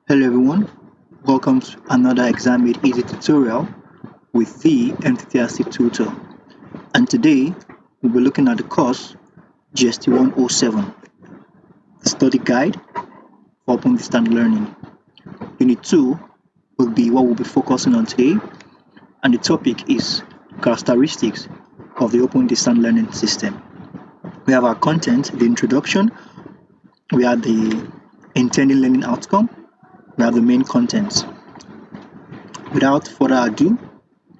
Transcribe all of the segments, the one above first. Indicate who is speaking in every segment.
Speaker 1: Hello everyone, welcome to another Exam Made Easy tutorial with the enthusiastic tutor. And today we'll be looking at the course GST107, the study guide for open distance learning. Unit 2 will be what we'll be focusing on today, and the topic is characteristics of the open distance learning system. We have our content, the introduction, we have the intended learning outcome, we have the main contents. Without further ado,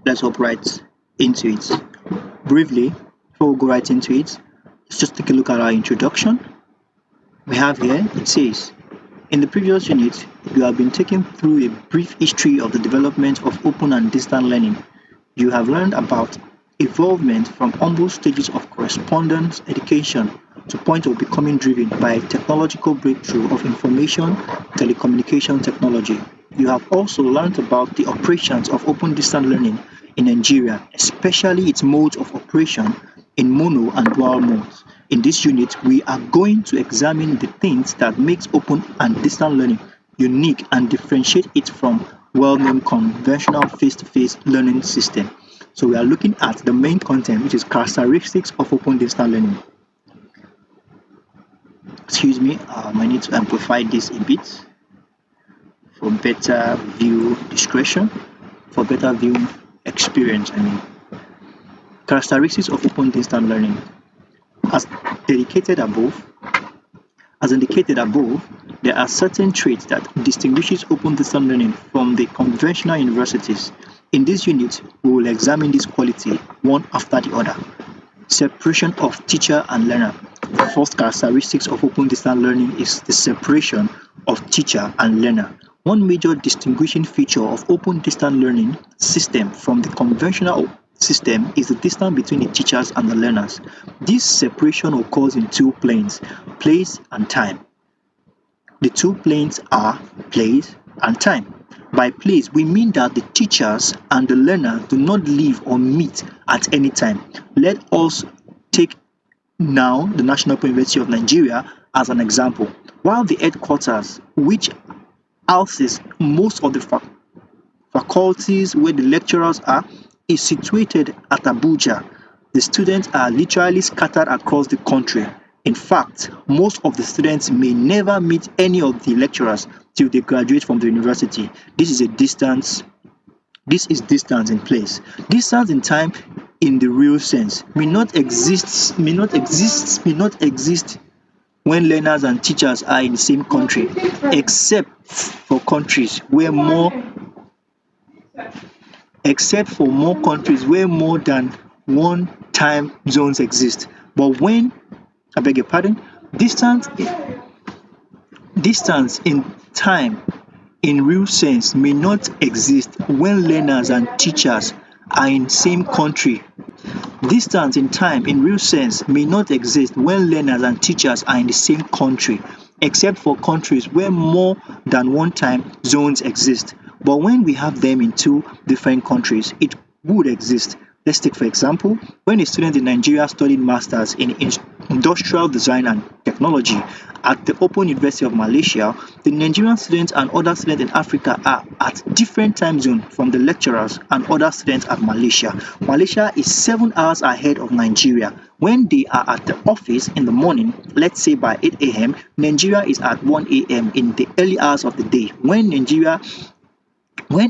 Speaker 1: let's hop right into it. Briefly, before we go right into it, let's just take a look at our introduction. We have here, it says, in the previous unit, you have been taken through a brief history of the development of open and distant learning. You have learned about evolvement from humble stages of correspondence education to point of becoming driven by a technological breakthrough of information telecommunication technology. You have also learned about the operations of open distance learning in Nigeria, especially its modes of operation in mono and dual modes. In this unit, we are going to examine the things that makes open and distance learning unique and differentiate it from well-known conventional face-to-face learning system. So we are looking at the main content, which is characteristics of open distance learning. Excuse me, I need to amplify this a bit for better view discretion, for better view experience. Characteristics of open distance learning. As indicated above, there are certain traits that distinguishes open distance learning from the conventional universities. In this unit, we will examine this quality one after the other. Separation of teacher and learner. The first characteristics of open distance learning is the separation of teacher and learner. One major distinguishing feature of open distance learning system from the conventional system is the distance between the teachers and the learners. This separation occurs in two planes, place and time. The two planes are place and time. By place, we mean that the teachers and the learner do not live or meet at any time. Let us take now the National Open University of Nigeria as an example. While the headquarters, which houses most of the faculties where the lecturers are, is situated at Abuja, the students are literally scattered across the country. In fact, most of the students may never meet any of the lecturers till they graduate from the university. This is distance in place. Distance in time in the real sense may not exist when learners and teachers are in the same country, except for more countries where more than one time zones exist. But when I beg your pardon, distance in time in real sense may not exist when learners and teachers are in same country. Distance in time in real sense may not exist when learners and teachers are in the same country, except for countries where more than one time zones exist. But when we have them in two different countries, it would exist. Let's take for example, when a student in Nigeria studied masters in industrial design and technology at the Open University of Malaysia, the Nigerian students and other students in Africa are at different time zones from the lecturers and other students at Malaysia. Malaysia is 7 hours ahead of Nigeria. When they are at the office in the morning, let's say by 8 a.m., Nigeria is at 1 a.m. in the early hours of the day. When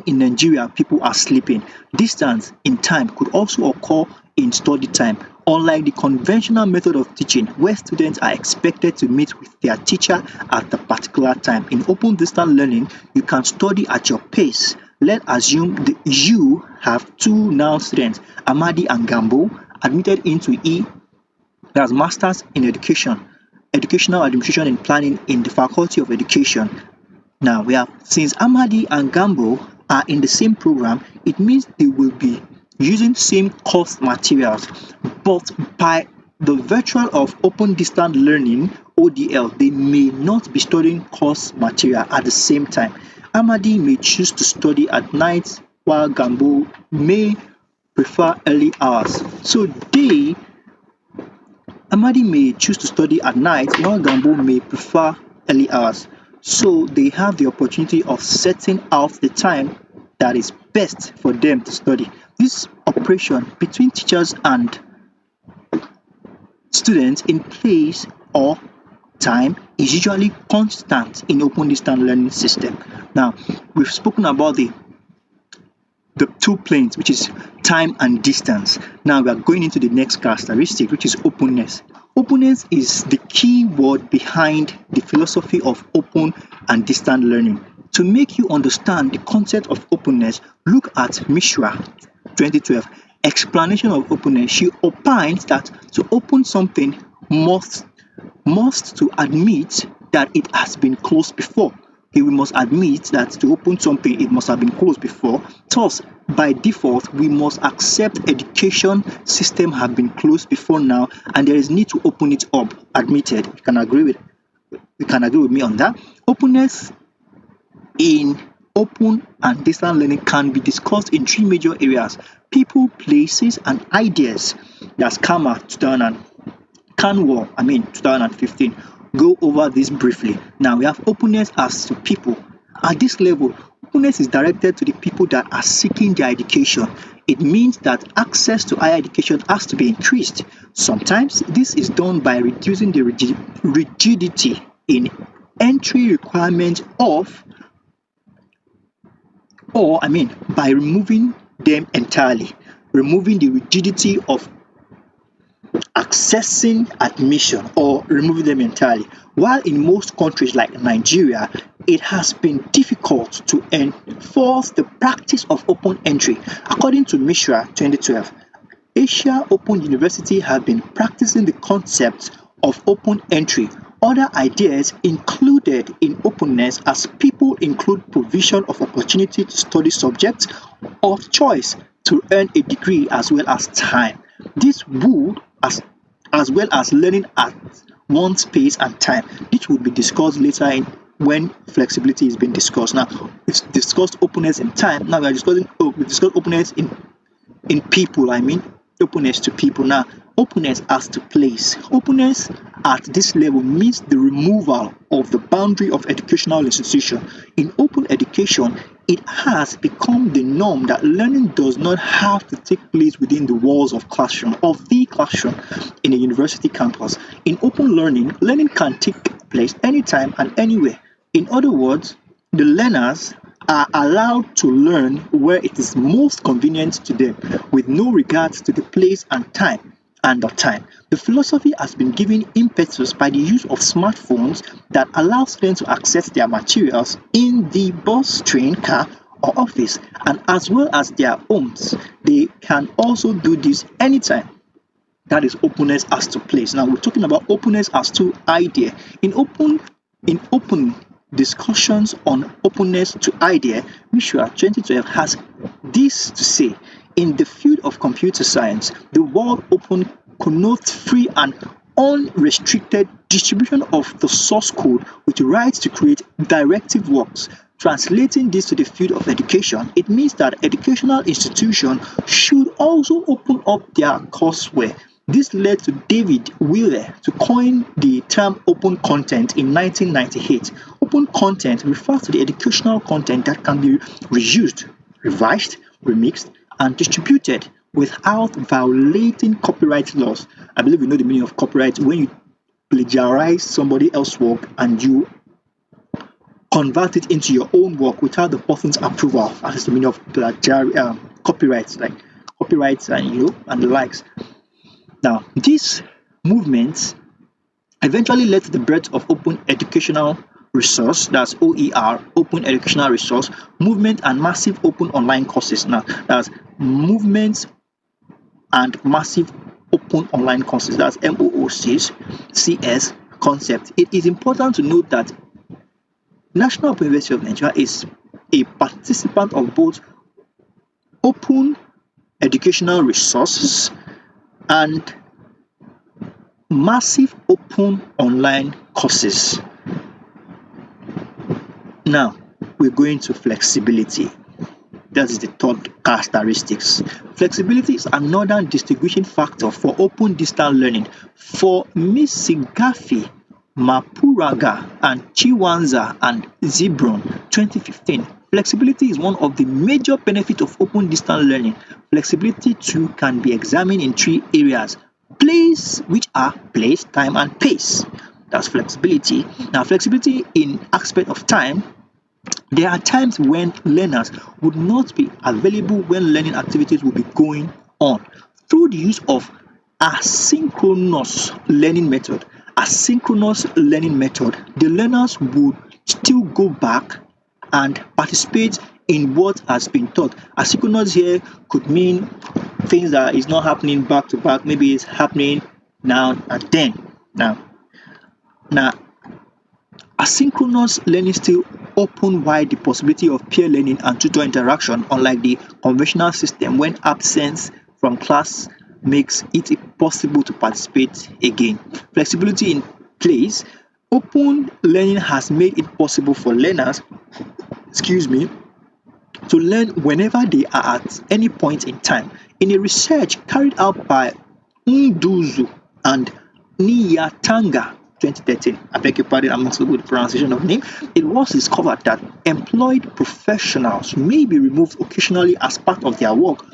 Speaker 1: in Nigeria people are sleeping, distance in time could also occur in study time. Unlike the conventional method of teaching, where students are expected to meet with their teacher at a particular time, in open distance learning, you can study at your pace. Let's assume that you have two now students, Amadi and Gambo, admitted into that's Masters in Education, Educational Administration and Planning in the Faculty of Education. Now, since Amadi and Gambo are in the same program, it means they will be using same course materials, but by the virtue of open distance learning ODL, they may not be studying course material at the same time. Amadi may choose to study at night while Gambo may prefer early hours. So Amadi may choose to study at night while Gambo may prefer early hours. So they have the opportunity of setting out the time that is best for them to study. This operation between teachers and students in place or time is usually constant in open distance learning system. Now, we've spoken about the two planes, which is time and distance. Now we are going into the next characteristic, which is openness. Openness is the key word behind the philosophy of open and distant learning. To make you understand the concept of openness, look at Mishra 2012 explanation of openness. She opines that to open something must to admit that it has been closed before. Okay, we must admit that to open something, it must have been closed before. Thus, by default, we must accept education system have been closed before now, and there is need to open it up. Admitted. You can agree with me on that. Openness in open and distant learning can be discussed in three major areas: people, places, and ideas. That's Kama 2015. Go over this briefly. Now we have openness as to people. At this level, openness is directed to the people that are seeking their education. It means that access to higher education has to be increased. Sometimes this is done by reducing the rigidity in entry requirements by removing them entirely, removing the rigidity of accessing admission or removing them entirely. While in most countries like Nigeria, it has been difficult to enforce the practice of open entry. According to Mishra 2012, Asia Open University have been practicing the concept of open entry. Other ideas included in openness as people include provision of opportunity to study subjects of choice to earn a degree as well as time. This would as well as learning at one's pace and time. This will be discussed later when flexibility is being discussed. Now, we've discussed openness in time. Now we discussed openness in people. Openness to people. Now, openness as to place. Openness at this level means the removal of the boundary of educational institution. In open education, it has become the norm that learning does not have to take place within the walls of the classroom in a university campus. In open learning, learning can take place anytime and anywhere. In other words, the learners are allowed to learn where it is most convenient to them, with no regard to the place and time. The philosophy has been given impetus by the use of smartphones that allow students to access their materials in the bus, train, car, or office, and as well as their homes. They can also do this anytime. That is openness as to place. Now we're talking about openness as to idea. In open discussions on openness to idea, Mishra 2012 has this to say: in the field of computer science, the word open connotes free and unrestricted distribution of the source code with rights to create directive works. Translating this to the field of education, it means that educational institutions should also open up their courseware. This led to David Wheeler to coin the term open content in 1998. Open content refers to the educational content that can be reused, revised, remixed, and distributed without violating copyright laws. I believe you know the meaning of copyright when you plagiarize somebody else's work and you convert it into your own work without the person's approval. That is the meaning of copyrights, like copyrights and the likes. Now, these movements eventually led to the birth of open educational resource, that's OER, open educational resource movement, and massive open online courses. Now, that's movements and massive open online courses, that's MOOCs concept. It is important to note that National Open University of Nigeria is a participant of both open educational resources and massive open online courses. Now we're going to flexibility. That is the third characteristics. Flexibility is another distinguishing factor for open distance learning. For Ms. Sigafi, Mapuraga and Chiwanza and Zebron 2015. Flexibility is one of the major benefits of open distance learning. Flexibility too can be examined in three areas. Which are place, time, and pace. That's flexibility. Now, flexibility in aspect of time. There are times when learners would not be available when learning activities will be going on. Through the use of asynchronous learning method, the learners would still go back and participate in what has been taught. Asynchronous here could mean things that is not happening back to back, maybe it's happening now and then. Now, asynchronous learning still open wide the possibility of peer learning and tutor interaction, unlike the conventional system when absence from class makes it impossible to participate again. Flexibility in place. Open learning has made it possible for learners, to learn whenever they are at any point in time. In a research carried out by Nduzu and Niyatanga 2013, I beg your pardon, I'm not so good with pronunciation of name, it was discovered that employed professionals may be removed occasionally as part of their work.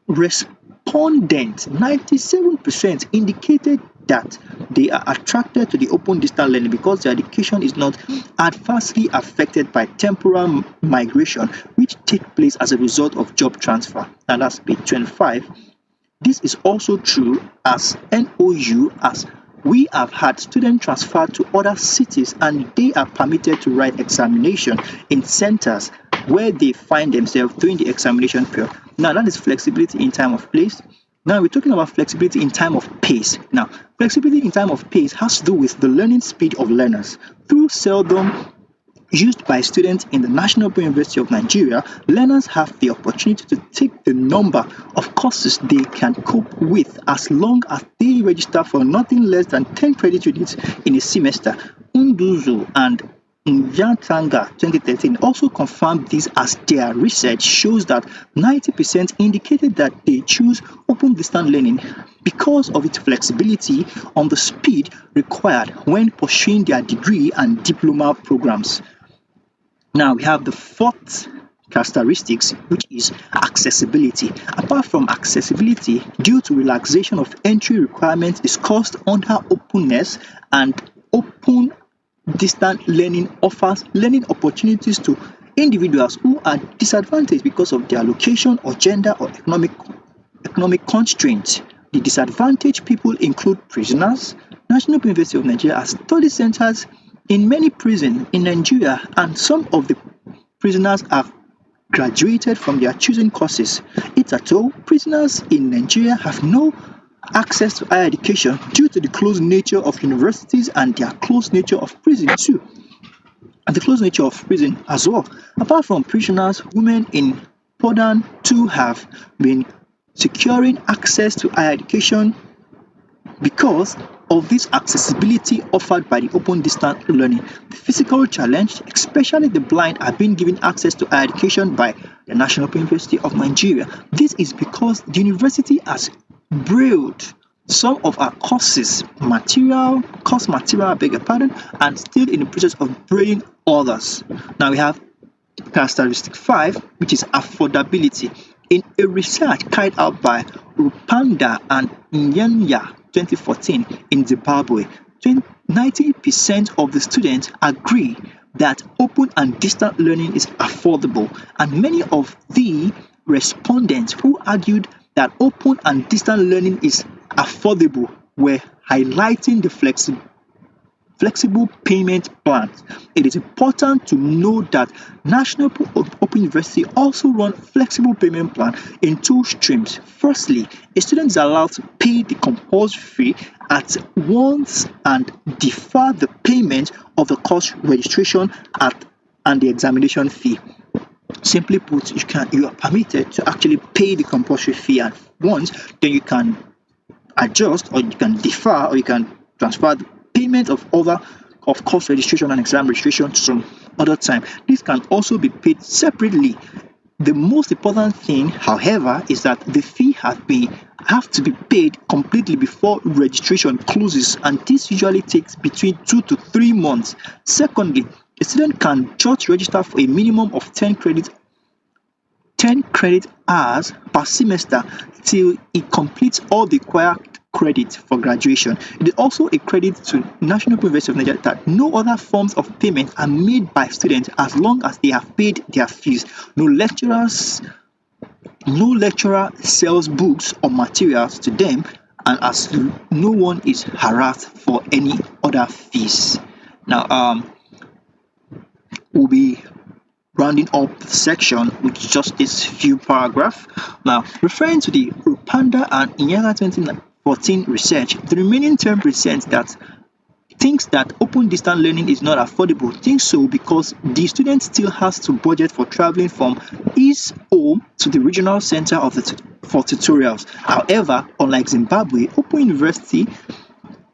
Speaker 1: Respondents 97% indicated that they are attracted to the open distance learning because their education is not adversely affected by temporal migration which take place as a result of job transfer. And that's page 25. This is also true as NOU, as we have had students transferred to other cities and they are permitted to write examination in centers where they find themselves during the examination period. Now, that is flexibility in time of place. Now, we're talking about flexibility in time of pace. Now, flexibility in time of pace has to do with the learning speed of learners. Through seldom used by students in the National Open University of Nigeria, learners have the opportunity to take the number of courses they can cope with as long as they register for nothing less than 10 credit units in a semester. Nduzu and Nyatanga 2013 also confirmed this as their research shows that 90% indicated that they choose open distance learning because of its flexibility on the speed required when pursuing their degree and diploma programs. Now we have the fourth characteristics, which is accessibility. Apart from accessibility, due to relaxation of entry requirements discussed under openness, and open distance learning offers learning opportunities to individuals who are disadvantaged because of their location or gender or economic constraints. The disadvantaged people include prisoners. National University of Nigeria has study centers in many prisons in Nigeria, and some of the prisoners have graduated from their chosen courses. It's at all, prisoners in Nigeria have no access to higher education due to the close nature of universities and their close nature of prison too. And the close nature of prison as well. Apart from prisoners, women in Podan too have been securing access to higher education because of this accessibility offered by the open distance learning. The physical challenged, especially the blind, are being given access to higher education by the National Open University of Nigeria. This is because the university has brailled some of our course material, and still in the process of brailing others. Now we have characteristic 5, which is affordability. In a research carried out by Rupanda and Nyanya 2014 in Zimbabwe, 90% of the students agree that open and distant learning is affordable, and many of the respondents who argued that open and distant learning is affordable were highlighting the flexible payment plans. It is important to know that National Open University also run flexible payment plan in 2 streams. Firstly, a student is allowed to pay the compulsory fee at once and defer the payment of the course registration and the examination fee. Simply put, you are permitted to actually pay the compulsory fee at once, then you can adjust, or you can defer, or you can transfer the payment of course registration and exam registration to some other time. This can also be paid separately. The most important thing, however, is that the fee has been have to be paid completely before registration closes, and this usually takes between 2 to 3 months. Secondly, a student can just register for a minimum of 10 credit hours per semester till it completes all the required credit for graduation. It is also a credit to National University of Nigeria that no other forms of payment are made by students as long as they have paid their fees. No lecturer sells books or materials to them, and as no one is harassed for any other fees. Now, we'll be rounding up the section with just this few paragraphs. Now, referring to the Rupanda and Inyala 2014 research, the remaining term presents that thinks that open distance learning is not affordable. Thinks so because the student still has to budget for traveling from his home to the regional center for tutorials. However, unlike Zimbabwe, Open University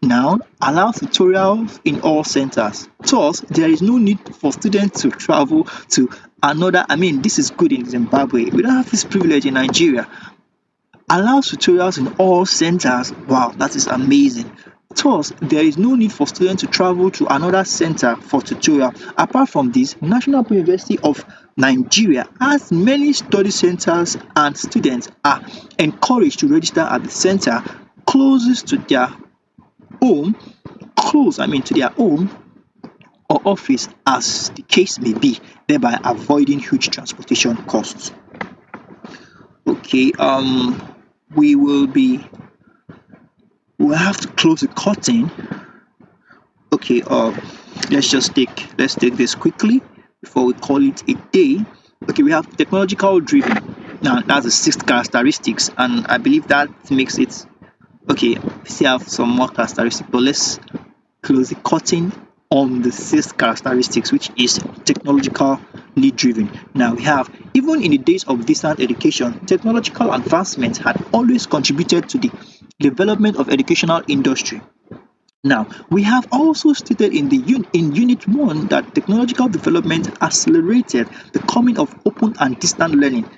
Speaker 1: now allows tutorials in all centers. Thus, there is no need for students to travel to another. This is good in Zimbabwe. We don't have this privilege in Nigeria. Allows tutorials in all centers. Wow, that is amazing. Thus, there is no need for students to travel to another center for tutorial. Apart from this, National University of Nigeria has many study centers, and students are encouraged to register at the center closest to their home, or office as the case may be, thereby avoiding huge transportation costs. Okay, we'll have to close the curtain. Okay, let's take this quickly before we call it a day. Okay, we have technological driven. Now that's the sixth characteristics, and I believe that makes it okay. We still have some more characteristics, but let's close the curtain on the sixth characteristics, which is technologically driven. Now we have, even in the days of distance education, technological advancements had always contributed to the development of educational industry. Now, we have also stated in Unit 1 that technological development accelerated the coming of open and distant learning.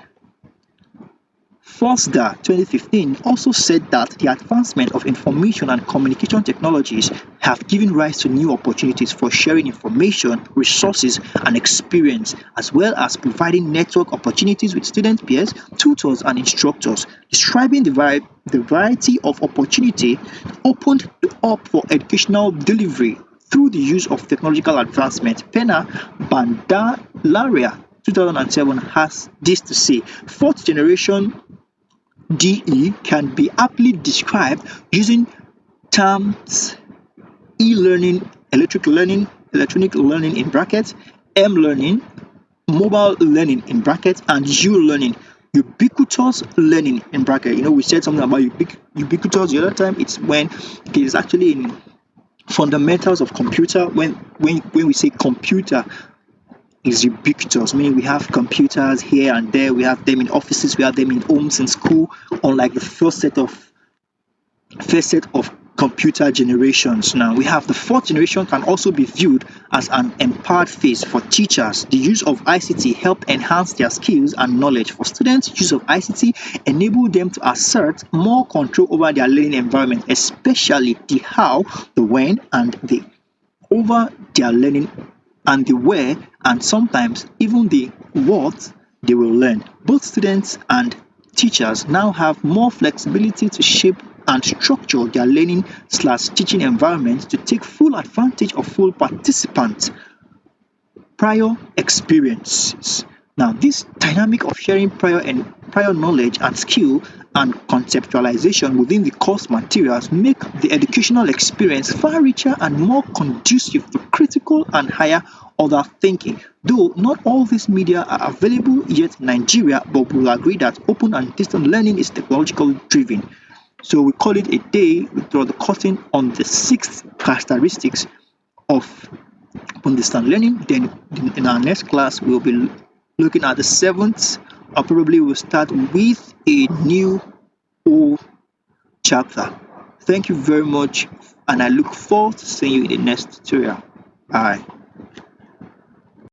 Speaker 1: Foster 2015 also said that the advancement of information and communication technologies have given rise to new opportunities for sharing information, resources, and experience, as well as providing network opportunities with student peers, tutors, and instructors. Describing the variety of opportunity opened up for educational delivery through the use of technological advancement. Pena Bandalaria 2007 has this to say: fourth generation DE can be aptly described using terms e-learning, electronic learning in brackets, m-learning, mobile learning in brackets, and u-learning, ubiquitous learning in bracket. We said something about ubiquitous the other time. It's when it is actually in fundamentals of computer. When we say computer is ubiquitous, meaning we have computers here and there. We have them in offices, we have them in homes, in school. Unlike the first set of computer generations. Now we have the fourth generation can also be viewed as an empowered phase for teachers. The use of ICT help enhance their skills and knowledge. For students, use of ICT enable them to assert more control over their learning environment, especially the how, the when, and the over their learning, and the where, and sometimes even the what they will learn. Both students and teachers now have more flexibility to shape and structure their learning/teaching environment to take full advantage of full participant prior experiences. Now, this dynamic of sharing prior knowledge and skill and conceptualization within the course materials make the educational experience far richer and more conducive to critical and higher order thinking. Though not all these media are available yet in Nigeria, but we'll agree that open and distant learning is technologically driven. So we call it a day. We draw the curtain on the sixth characteristics of open distant learning. Then in our next class, we'll be looking at the seventh, or probably we'll start with a new old chapter. Thank you very much, and I look forward to seeing you in the next tutorial. Bye.